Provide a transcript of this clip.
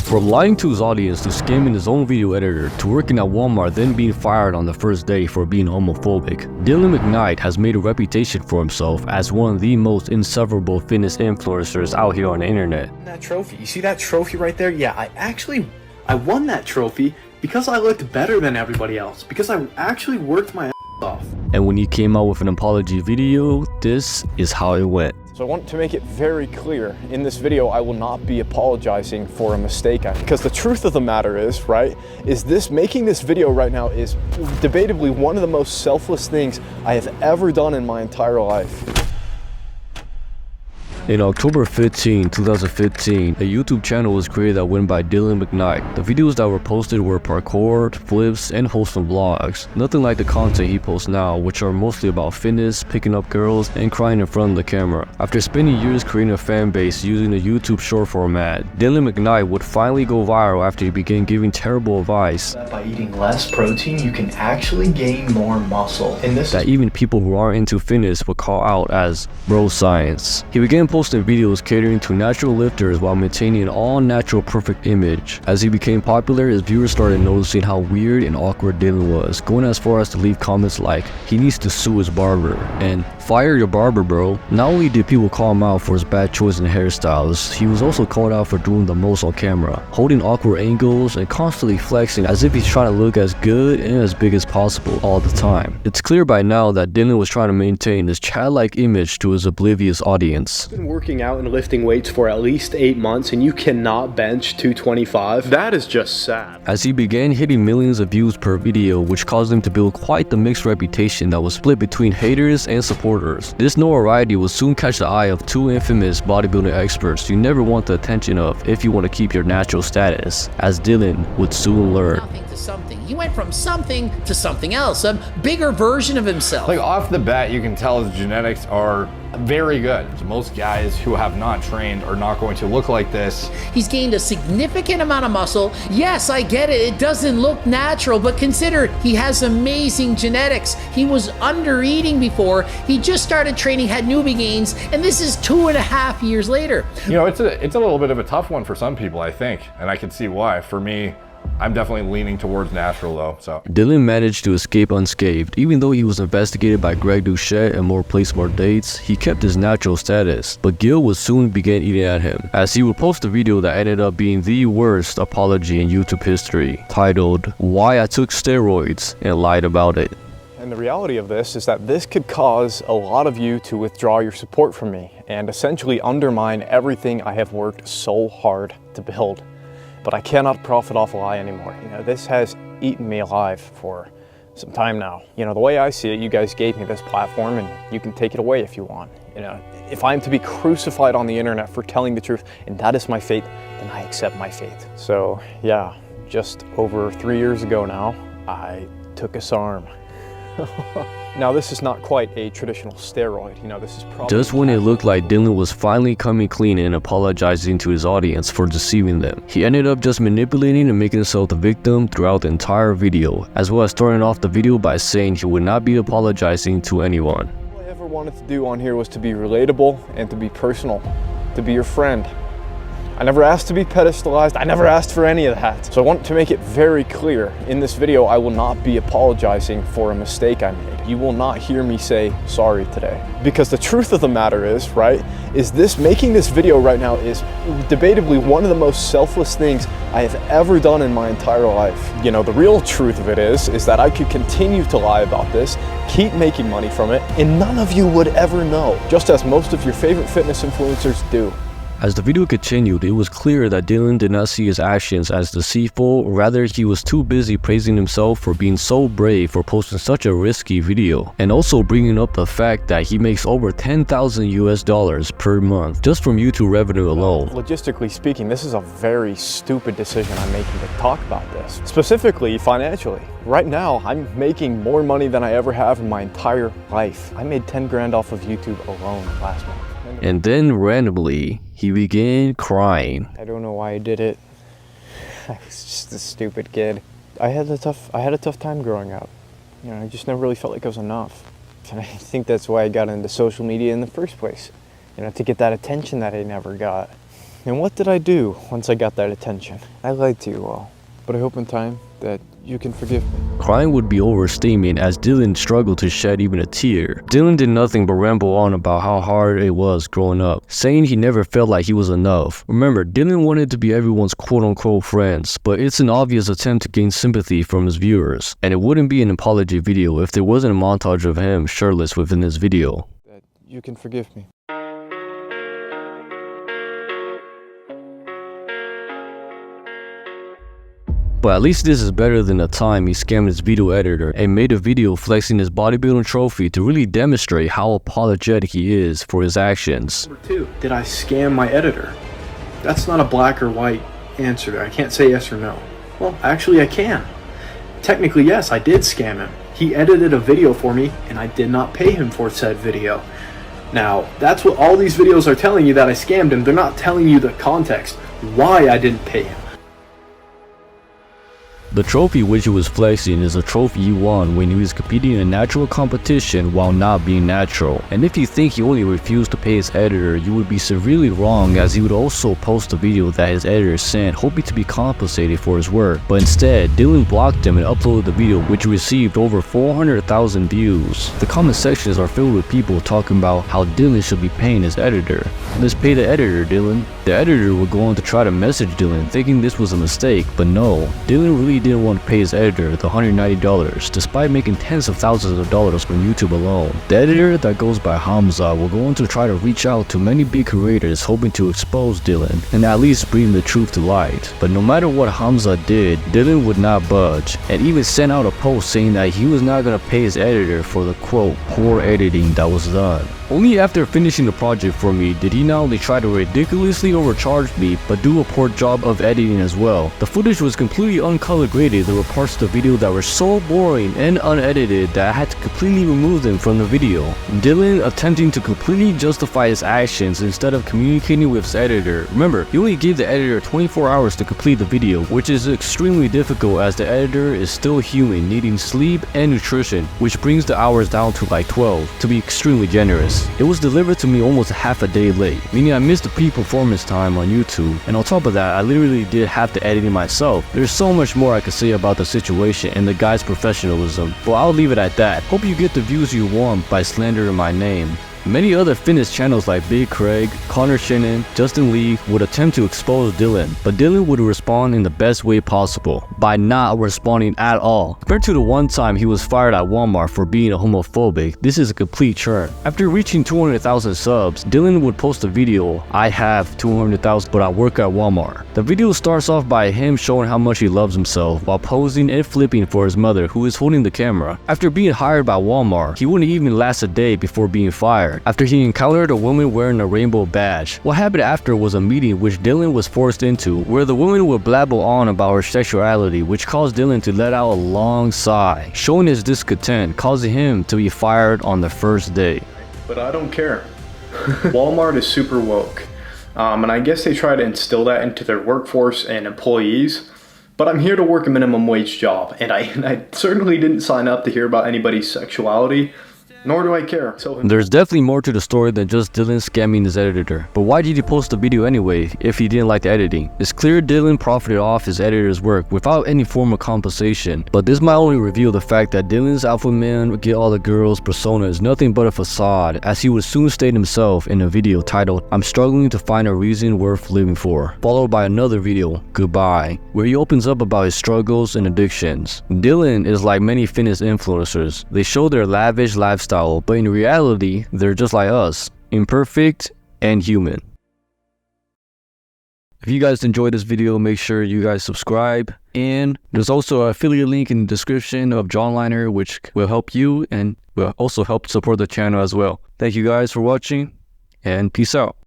From lying to his audience to scamming his own video editor to working at Walmart then being fired on the first day for being homophobic, Dylan McKnight has made a reputation for himself as one of the most inseparable fitness influencers out here on the internet. That trophy, you see that trophy right there? Yeah, I won that trophy because I looked better than everybody else, because I actually worked my ass off. And when he came out with an apology video, this is how it went. So I want to make it very clear, in this video I will not be apologizing for a mistake because the truth of the matter is, right, making this video right now is debatably one of the most selfless things I have ever done in my entire life. In October 15, 2015, a YouTube channel was created that went by Dylan McKnight. The videos that were posted were parkour, flips, and wholesome vlogs. Nothing like the content he posts now, which are mostly about fitness, picking up girls, and crying in front of the camera. After spending years creating a fan base using the YouTube short format, Dylan McKnight would finally go viral after he began giving terrible advice By eating less protein, you can actually gain more muscle. And this that even people who aren't into fitness would call out as bro science. He began posting videos catering to natural lifters while maintaining an all-natural perfect image. As he became popular, his viewers started noticing how weird and awkward Dylan was, going as far as to leave comments like, "He needs to sue his barber," and "Fire your barber, bro." Not only did people call him out for his bad choice in hairstyles, he was also called out for doing the most on camera, holding awkward angles and constantly flexing as if he's trying to look as good and as big as possible all the time. It's clear by now that Dylan was trying to maintain this childlike image to his oblivious audience. I've been working out and lifting weights for at least 8 months and you cannot bench 225. That is just sad. As he began hitting millions of views per video, which caused him to build quite the mixed reputation that was split between haters and supporters. This notoriety will soon catch the eye of two infamous bodybuilding experts you never want the attention of if you want to keep your natural status, as Dylan would soon learn. Nothing to something. He went from something to something else, a bigger version of himself. Like off the bat, you can tell his genetics are very good. Most guys who have not trained are not going to look like this. He's gained a significant amount of muscle. Yes, I get it. It doesn't look natural, but consider he has amazing genetics. He was under eating before. He just started training, had newbie gains, and this is 2.5 years later. You know, it's a little bit of a tough one for some people, I think, and I can see why. For me, I'm definitely leaning towards natural though, so. Dylan managed to escape unscathed. Even though he was investigated by Greg Doucette and more place-more dates, he kept his natural status. But Gil would soon begin eating at him, as he would post a video that ended up being the worst apology in YouTube history, titled, "Why I Took Steroids and Lied About It." And the reality of this is that this could cause a lot of you to withdraw your support from me and essentially undermine everything I have worked so hard to build. But I cannot profit off a lie anymore. You know, this has eaten me alive for some time now. You know, the way I see it, you guys gave me this platform and you can take it away if you want. You know, if I'm to be crucified on the internet for telling the truth and that is my fate, then I accept my fate. So yeah, just over 3 years ago now, I took his arm. Now this is not quite a traditional steroid, you know, this is probably... Just when it looked like Dylan was finally coming clean and apologizing to his audience for deceiving them, he ended up just manipulating and making himself the victim throughout the entire video, as well as starting off the video by saying he would not be apologizing to anyone. All I ever wanted to do on here was to be relatable and to be personal, to be your friend. I never asked to be pedestalized, I never asked for any of that. So I want to make it very clear, in this video I will not be apologizing for a mistake I made. You will not hear me say sorry today. Because the truth of the matter is, right, making this video right now is debatably one of the most selfless things I have ever done in my entire life. You know, the real truth of it is that I could continue to lie about this, keep making money from it, and none of you would ever know, just as most of your favorite fitness influencers do. As the video continued, it was clear that Dylan did not see his actions as deceitful, rather he was too busy praising himself for being so brave for posting such a risky video, and also bringing up the fact that he makes over $10,000 US per month just from YouTube revenue alone. Logistically speaking, this is a very stupid decision I'm making to talk about this, specifically financially. Right now, I'm making more money than I ever have in my entire life. I made 10 grand off of YouTube alone last month. And then randomly, he began crying. I don't know why I did it. I was just a stupid kid. I had a tough time growing up. You know, I just never really felt like I was enough. And I think that's why I got into social media in the first place. You know, to get that attention that I never got. And what did I do once I got that attention? I lied to you all, but I hope in time that you can forgive me. Crying would be overstatement as Dylan struggled to shed even a tear. Dylan did nothing but ramble on about how hard it was growing up, saying he never felt like he was enough. Remember, Dylan wanted to be everyone's quote-unquote friends, but it's an obvious attempt to gain sympathy from his viewers, and it wouldn't be an apology video if there wasn't a montage of him shirtless within this video. That you can forgive me. But at least this is better than the time he scammed his video editor and made a video flexing his bodybuilding trophy to really demonstrate how apologetic he is for his actions. Number 2, did I scam my editor? That's not a black or white answer. I can't say yes or no. Well, actually I can. Technically, yes, I did scam him. He edited a video for me and I did not pay him for said video. Now, that's what all these videos are telling you, that I scammed him. They're not telling you the context, why I didn't pay him. The trophy which he was flexing is a trophy he won when he was competing in a natural competition while not being natural. And if you think he only refused to pay his editor, you would be severely wrong, as he would also post a video that his editor sent hoping to be compensated for his work. But instead, Dylan blocked him and uploaded the video, which received over 400,000 views. The comment sections are filled with people talking about how Dylan should be paying his editor. Let's pay the editor, Dylan. The editor would go on to try to message Dylan thinking this was a mistake, but no, Dylan really didn't want to pay his editor the $190 despite making tens of thousands of dollars from YouTube alone. The editor that goes by Hamza will go on to try to reach out to many big creators hoping to expose Dylan and at least bring the truth to light. But no matter what Hamza did, Dylan would not budge and even sent out a post saying that he was not going to pay his editor for the quote poor editing that was done. Only after finishing the project for me did he not only try to ridiculously overcharge me, but do a poor job of editing as well. The footage was completely uncolor graded. There were parts of the video that were so boring and unedited that I had to completely remove them from the video. Dylan attempting to completely justify his actions instead of communicating with his editor. Remember, he only gave the editor 24 hours to complete the video, which is extremely difficult as the editor is still human, needing sleep and nutrition, which brings the hours down to like 12, to be extremely generous. It was delivered to me almost half a day late, meaning I missed the pre-performance time on YouTube, and on top of that, I literally did half the editing myself. There's so much more I could say about the situation and the guy's professionalism, but I'll leave it at that. Hope you get the views you want by slandering my name. Many other fitness channels like Big Craig, Connor Shannon, Justin Lee would attempt to expose Dylan, but Dylan would respond in the best way possible, by not responding at all. Compared to the one time he was fired at Walmart for being a homophobic, this is a complete churn. After reaching 200,000 subs, Dylan would post a video, I have 200,000 but I work at Walmart. The video starts off by him showing how much he loves himself while posing and flipping for his mother who is holding the camera. After being hired by Walmart, he wouldn't even last a day before being fired, after he encountered a woman wearing a rainbow badge. What happened after was a meeting which Dylan was forced into, where the woman would blabble on about her sexuality, which caused Dylan to let out a long sigh, showing his discontent, causing him to be fired on the first day. But I don't care. Walmart is super woke. And I guess they try to instill that into their workforce and employees. But I'm here to work a minimum wage job, and I certainly didn't sign up to hear about anybody's sexuality. Nor do I care. So there's definitely more to the story than just Dylan scamming his editor. But why did he post the video anyway if he didn't like the editing? It's clear Dylan profited off his editor's work without any form of compensation. But this might only reveal the fact that Dylan's alpha man get all the girls persona is nothing but a facade, as he would soon state himself in a video titled I'm struggling to find a reason worth living for, followed by another video, Goodbye, where he opens up about his struggles and addictions. Dylan is like many fitness influencers. They show their lavish lifestyle, but in reality, they're just like us, imperfect and human. If you guys enjoyed this video, make sure you guys subscribe, and there's also an affiliate link in the description of Jawliner, which will help you and will also help support the channel as well. Thank you guys for watching, and peace out.